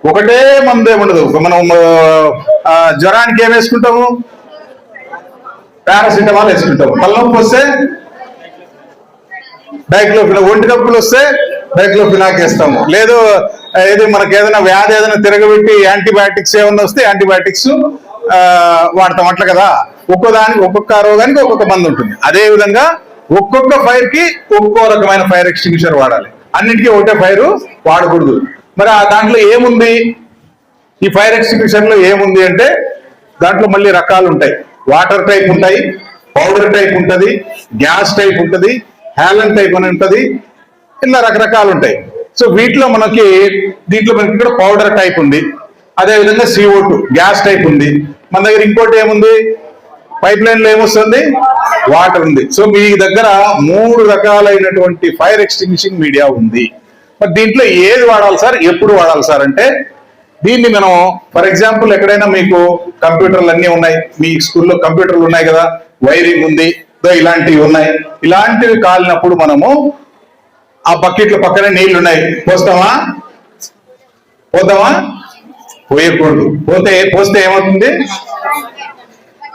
ఒకటే మందు ఏముండదు. మనం జ్వరానికి ఏం వేసుకుంటాము? పారాసిటమాల్ వేసుకుంటాము. తలనొప్పి వస్తే డైక్లోఫినాక్, ఒంటి నొప్పులు వస్తే డైక్లోఫినాక్ వేస్తాము. లేదు ఏది మనకి ఏదైనా వ్యాధి ఏదైనా తిరగబెట్టి యాంటీబయాటిక్స్ ఏమన్నా వస్తే యాంటీబయాటిక్స్ వాడతాం. అట్లా కదా, ఒక్కొక్క రోగానికి ఒక్కొక్క మందు ఉంటుంది. అదే విధంగా ఒక్కొక్క ఫైర్ కి ఒక్కో రకమైన ఫైర్ ఎక్స్టింగ్విషర్ వాడాలి. అన్నింటికీ ఒకటే ఫైర్ వాడకూడదు. మరి దాంట్లో ఏముంది? ఈ ఫైర్ ఎక్స్టింగ్విషర్ లో ఏముంది అంటే దాంట్లో మళ్ళీ రకాలు ఉంటాయి. వాటర్ టైప్ ఉంటాయి, పౌడర్ టైప్ ఉంటుంది, గ్యాస్ టైప్ ఉంటుంది, హ్యాలన్ టైప్ అని ఉంటుంది, ఇలా రకరకాలు ఉంటాయి. సో దీంట్లో మనకి ఇక్కడ పౌడర్ టైప్ ఉంది. అదేవిధంగా CO2 గ్యాస్ టైప్ ఉంది. మన దగ్గర ఇంకోటి ఏముంది? పైప్ లైన్ లో ఏమొస్తుంది? వాటర్ ఉంది. సో మీ దగ్గర 3 రకాలైనటువంటి ఫైర్ ఎక్స్టింగ్విషింగ్ మీడియా ఉంది. మరి దీంట్లో ఏది వాడాలి సార్, ఎప్పుడు వాడాలి సార్ అంటే, దీన్ని మనం ఫర్ ఎగ్జాంపుల్ ఎక్కడైనా మీకు కంప్యూటర్లు అన్నీ ఉన్నాయి, మీ స్కూల్లో కంప్యూటర్లు ఉన్నాయి కదా, వైరింగ్ ఉంది, ఇలాంటివి ఉన్నాయి. ఇలాంటివి కాలినప్పుడు మనము ఆ బకెట్ల పక్కనే నీళ్లు ఉన్నాయి, పోస్తామా? పోయకూడదు. పోస్తే ఏమవుతుంది?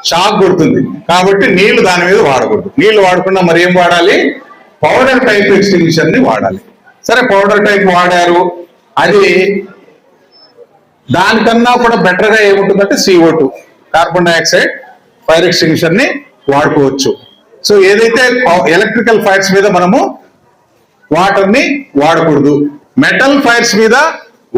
షాక్ కొడుతుంది. కాబట్టి నీళ్లు దాని మీద వాడకూడదు. నీళ్లు వాడకుండా మరి ఏం వాడాలి? పౌడర్ టైప్ ఎక్స్టింగ్విషర్ ని వాడాలి. సరే, పౌడర్ టైప్ వాడారు, అది దానికన్నా కూడా బెటర్ గా ఏముంటుందంటే CO2 carbon dioxide fire extinguisher ని వాడుకోవచ్చు. సో ఏదైతే ఎలక్ట్రికల్ ఫైర్స్ మీద మనము వాటర్ ని వాడకూడదు, మెటల్ ఫైర్స్ మీద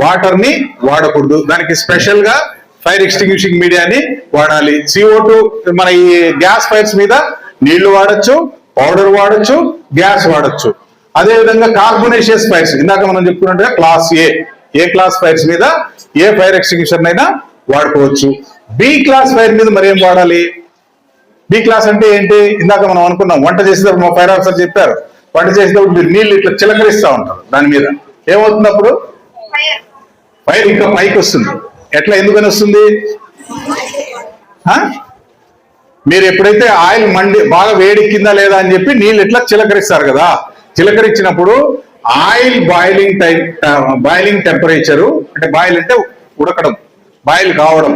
వాటర్ ని వాడకూడదు. దానికి స్పెషల్ గా ఫైర్ ఎక్స్టింగ్విషింగ్ మీడియాని వాడాలి. CO2 మన ఈ గ్యాస్ ఫైర్స్ మీద నీళ్లు వాడచ్చు, పౌడర్ వాడచ్చు, గ్యాస్ వాడచ్చు. అదేవిధంగా కార్బోనేషియస్ ఫైర్స్ ఇందాక మనం చెప్పుకున్నట్టుగా క్లాస్ ఏ క్లాస్ ఫైర్స్ మీద ఏ ఫైర్ ఎక్స్టింగ్విషర్ అయినా వాడుకోవచ్చు. B క్లాస్ ఫైర్ మీద మరి ఏం వాడాలి? B క్లాస్ అంటే ఏంటి? ఇందాక మనం అనుకున్నాం, వంట చేసేటప్పుడు మా ఫైర్ ఆఫీసర్ చెప్పారు, వంట చేసేటప్పుడు మీరు నీళ్ళు ఇట్లా చిలకరిస్తా ఉంటారు. దాని మీద ఏమవుతుంది? అప్పుడు ఫైర్ ఇంకా పైకి వస్తుంది. ఎట్లా, ఎందుకని వస్తుంది? మీరు ఎప్పుడైతే ఆయిల్ బాగా వేడెక్కిందా లేదా అని చెప్పి నీళ్ళు ఇట్లా చిలకరిస్తారు కదా, చిలకరించినప్పుడు ఆయిల్ బాయిలింగ్ టెంపరేచరు, అంటే బాయిల్ అంటే ఉడకడం, బాయిల్ కావడం,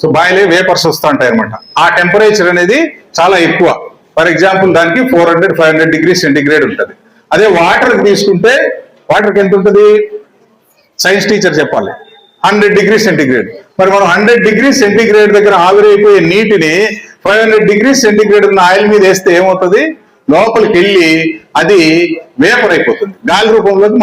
సో బాయిల్ వేపర్స్ వస్తూ ఉంటాయి అనమాట. ఆ టెంపరేచర్ అనేది చాలా ఎక్కువ. ఫర్ ఎగ్జాంపుల్ దానికి 400-500 డిగ్రీ సెంటిగ్రేడ్ ఉంటుంది. అదే వాటర్ తీసుకుంటే వాటర్కి ఎంత ఉంటుంది? సైన్స్ టీచర్ చెప్పాలి, 100 డిగ్రీ సెంటిగ్రేడ్. మరి మనం 100 డిగ్రీ సెంటిగ్రేడ్ దగ్గర ఆవిరైపోయే నీటిని 500 డిగ్రీ సెంటిగ్రేడ్ ఉన్న ఆయిల్ మీద వేస్తే ఏమవుతుంది? లోపలికి వెళ్ళి అది వేపర్ అయిపోతుంది, గాలి రూపంలోకి